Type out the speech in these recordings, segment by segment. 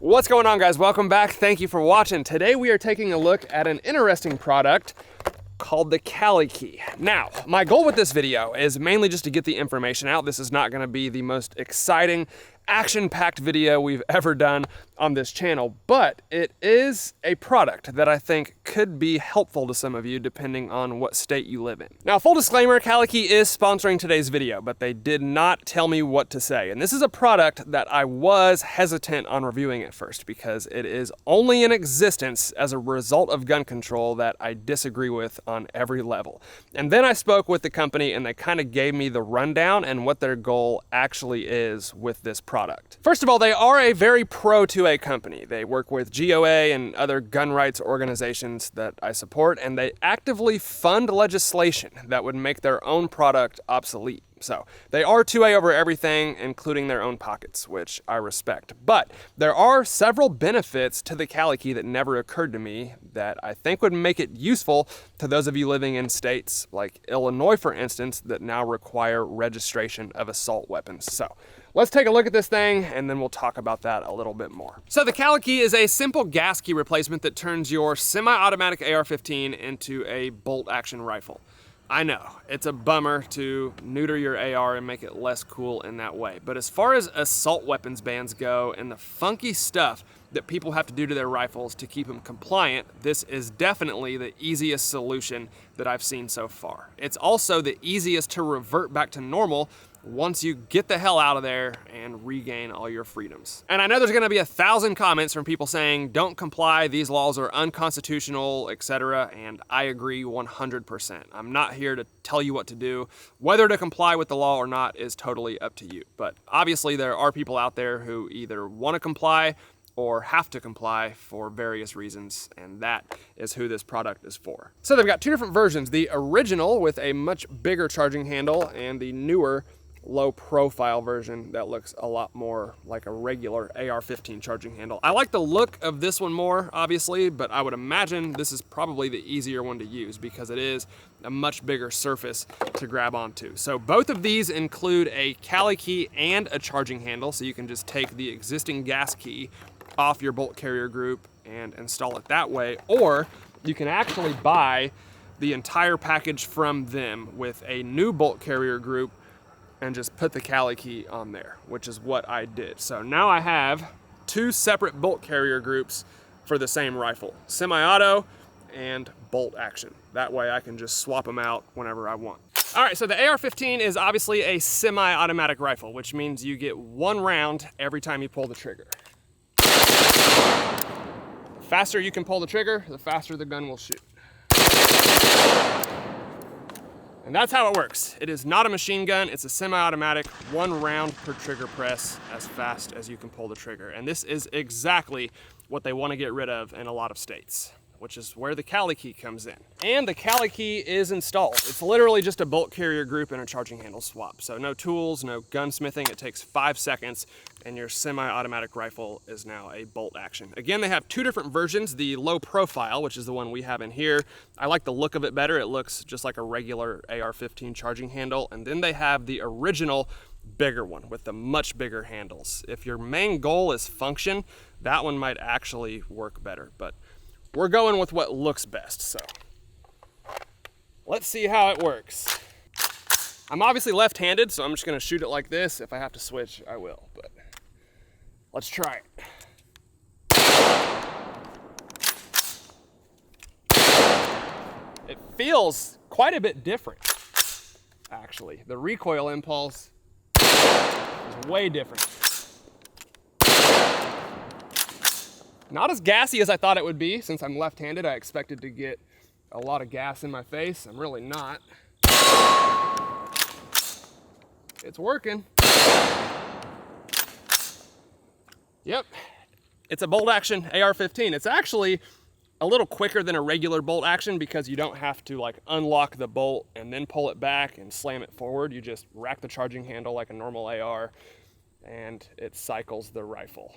What's going on, guys? Welcome back. Thank you for watching. Today we are taking a look at an interesting product called the Kali Key. Now, my goal with this video is mainly just to get the information out. This is not going to be the most exciting, action-packed video we've ever done on this channel, but it is a product that I think could be helpful to some of you depending on what state you live in. Now, full disclaimer, Kali Key is sponsoring today's video, but they did not tell me what to say. And this is a product that I was hesitant on reviewing at first because it is only in existence as a result of gun control that I disagree with on every level. And then I spoke with the company and they kind of gave me the rundown and what their goal actually is with this product. First of all, they are a very pro-2A company. They work with GOA and other gun rights organizations that I support, and they actively fund legislation that would make their own product obsolete. So they are 2A over everything, including their own pockets, which I respect. But there are several benefits to the Kali Key that never occurred to me that I think would make it useful to those of you living in states like Illinois, for instance, that now require registration of assault weapons. So let's take a look at this thing and then we'll talk about that a little bit more. So the Kali Key is a simple gas key replacement that turns your semi-automatic AR-15 into a bolt-action rifle. I know, it's a bummer to neuter your AR and make it less cool in that way. But as far as assault weapons bans go and the funky stuff that people have to do to their rifles to keep them compliant, this is definitely the easiest solution that I've seen so far. It's also the easiest to revert back to normal once you get the hell out of there and regain all your freedoms. And I know there's gonna be 1,000 comments from people saying, don't comply, these laws are unconstitutional, etc. And I agree 100%. I'm not here to tell you what to do. Whether to comply with the law or not is totally up to you. But obviously there are people out there who either wanna comply or have to comply for various reasons, and that is who this product is for. So they've got two different versions, the original with a much bigger charging handle and the newer low profile version that looks a lot more like a regular AR-15 charging handle. I like the look of this one more, obviously, but I would imagine this is probably the easier one to use because it is a much bigger surface to grab onto. So both of these include a Kali Key and a charging handle, so you can just take the existing gas key off your bolt carrier group and install it that way, or you can actually buy the entire package from them with a new bolt carrier group and just put the Kali Key on there, which is what I did. So now I have two separate bolt carrier groups for the same rifle, semi-auto and bolt action. That way I can just swap them out whenever I want. All right, so the AR-15 is obviously a semi-automatic rifle, which means you get one round every time you pull the trigger. The faster you can pull the trigger, the faster the gun will shoot. And that's how it works. It is not a machine gun, it's a semi-automatic, one round per trigger press as fast as you can pull the trigger. And this is exactly what they want to get rid of in a lot of states, which is where the Kali Key comes in. And the Kali Key is installed. It's literally just a bolt carrier group and a charging handle swap. So no tools, no gunsmithing. It takes 5 seconds and your semi-automatic rifle is now a bolt action. Again, they have two different versions. The low profile, which is the one we have in here. I like the look of it better. It looks just like a regular AR-15 charging handle. And then they have the original bigger one with the much bigger handles. If your main goal is function, that one might actually work better. But we're going with what looks best, so let's see how it works. I'm obviously left-handed, so I'm just gonna shoot it like this. If I have to switch, I will, but let's try it. It feels quite a bit different, actually. The recoil impulse is way different. Not as gassy as I thought it would be. Since I'm left-handed, I expected to get a lot of gas in my face. I'm really not. It's working. Yep, it's a bolt action AR-15. It's actually a little quicker than a regular bolt action because you don't have to like unlock the bolt and then pull it back and slam it forward. You just rack the charging handle like a normal AR and it cycles the rifle.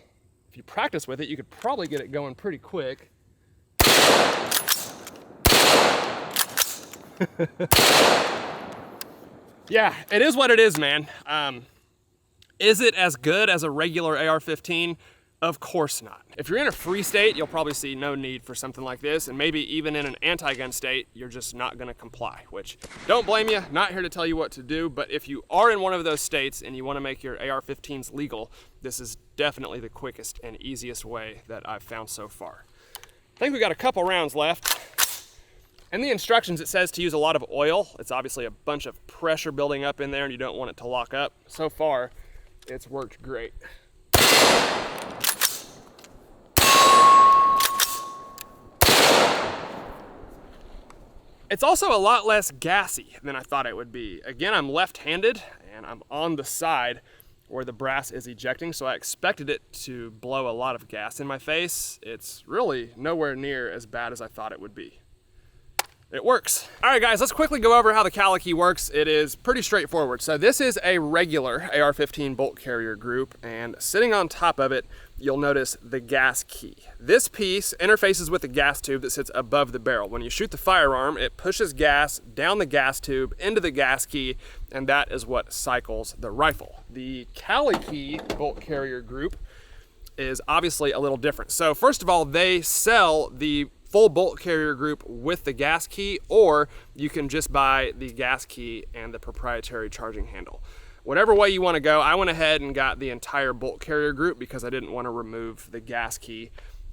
If you practice with it, you could probably get it going pretty quick. Yeah, it is what it is, man. Is it as good as a regular AR-15? Of course not. If you're in a free state, you'll probably see no need for something like this, and maybe even in an anti-gun state, you're just not gonna comply, which don't blame you, not here to tell you what to do, but if you are in one of those states and you wanna make your AR-15s legal, this is definitely the quickest and easiest way that I've found so far. I think we got a couple rounds left. In the instructions, it says to use a lot of oil. It's obviously a bunch of pressure building up in there and you don't want it to lock up. So far, it's worked great. It's also a lot less gassy than I thought it would be. Again, I'm left-handed and I'm on the side where the brass is ejecting, so I expected it to blow a lot of gas in my face. It's really nowhere near as bad as I thought it would be. It works. All right, guys, let's quickly go over how the Cali-Key works. It is pretty straightforward. So this is a regular AR-15 bolt carrier group, and sitting on top of it, you'll notice the gas key. This piece interfaces with the gas tube that sits above the barrel. When you shoot the firearm, it pushes gas down the gas tube into the gas key, and that is what cycles the rifle. The Cali-Key bolt carrier group is obviously a little different. So first of all, they sell the full bolt carrier group with the gas key, or you can just buy the gas key and the proprietary charging handle. Whatever way you want to go, I went ahead and got the entire bolt carrier group because I didn't want to remove the gas key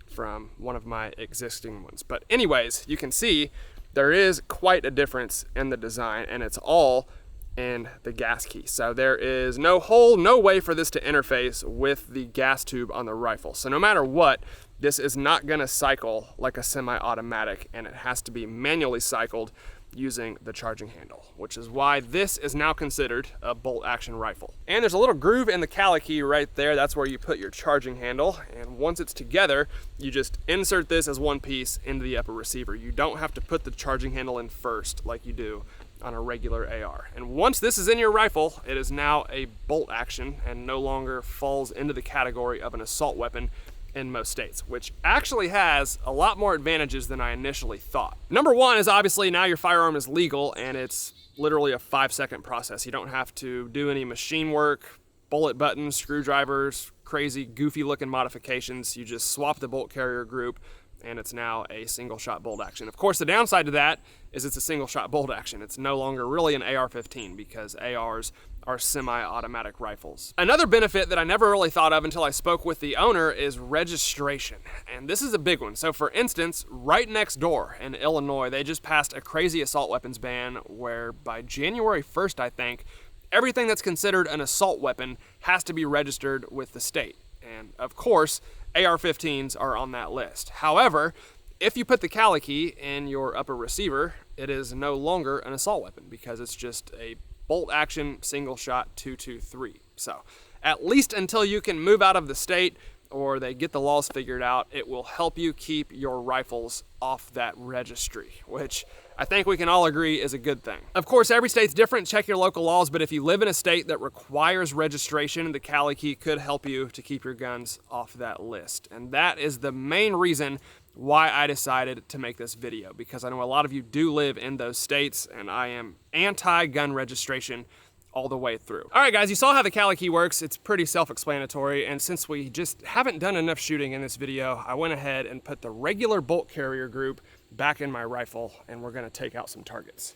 from one of my existing ones. But anyways, you can see there is quite a difference in the design, and it's all in the gas key. So there is no hole, no way for this to interface with the gas tube on the rifle. So no matter what, this is not gonna cycle like a semi-automatic, and it has to be manually cycled using the charging handle, which is why this is now considered a bolt action rifle. And there's a little groove in the Cali-Key right there. That's where you put your charging handle. And once it's together, you just insert this as one piece into the upper receiver. You don't have to put the charging handle in first like you do on a regular AR. And once this is in your rifle, it is now a bolt action and no longer falls into the category of an assault weapon in most states, which actually has a lot more advantages than I initially thought. Number one is obviously now your firearm is legal, and it's literally a 5-second process. You don't have to do any machine work, bullet buttons, screwdrivers, crazy goofy looking modifications. You just swap the bolt carrier group and it's now a single shot bolt action. Of course, the downside to that is it's a single shot bolt action. It's no longer really an AR-15 because ARs are semi-automatic rifles. Another benefit that I never really thought of until I spoke with the owner is registration. And this is a big one. So for instance, right next door in Illinois, they just passed a crazy assault weapons ban where by January 1st, I think, everything that's considered an assault weapon has to be registered with the state. And of course, AR-15s are on that list. However, if you put the Cali-Key in your upper receiver, it is no longer an assault weapon because it's just a bolt action single shot 223. So at least until you can move out of the state or they get the laws figured out, it will help you keep your rifles off that registry, which I think we can all agree is a good thing. Of course, every state's different. Check your local laws, but if you live in a state that requires registration, the Cali-Key could help you to keep your guns off that list. And that is the main reason why I decided to make this video, because I know a lot of you do live in those states, and I am anti-gun registration all the way through. All right, guys, you saw how the Cali-Key works. It's pretty self-explanatory, and since we just haven't done enough shooting in this video, I went ahead and put the regular bolt carrier group back in my rifle, and we're gonna take out some targets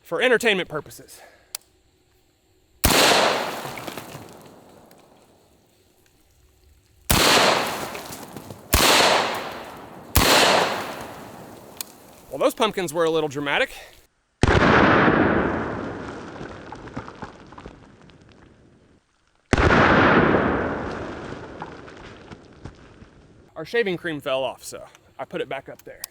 for entertainment purposes. Well, those pumpkins were a little dramatic. Our shaving cream fell off, so I put it back up there.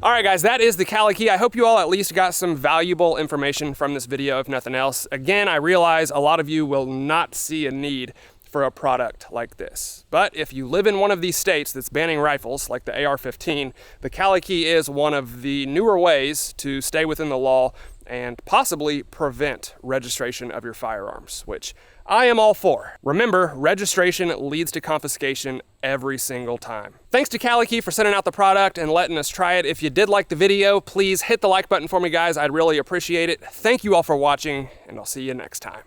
All right, guys, that is the Cali-Key. I hope you all at least got some valuable information from this video, if nothing else. Again, I realize a lot of you will not see a need for a product like this. But if you live in one of these states that's banning rifles, like the AR-15, the Cali Key is one of the newer ways to stay within the law and possibly prevent registration of your firearms, which I am all for. Remember, registration leads to confiscation every single time. Thanks to Cali Key for sending out the product and letting us try it. If you did like the video, please hit the like button for me, guys. I'd really appreciate it. Thank you all for watching, and I'll see you next time.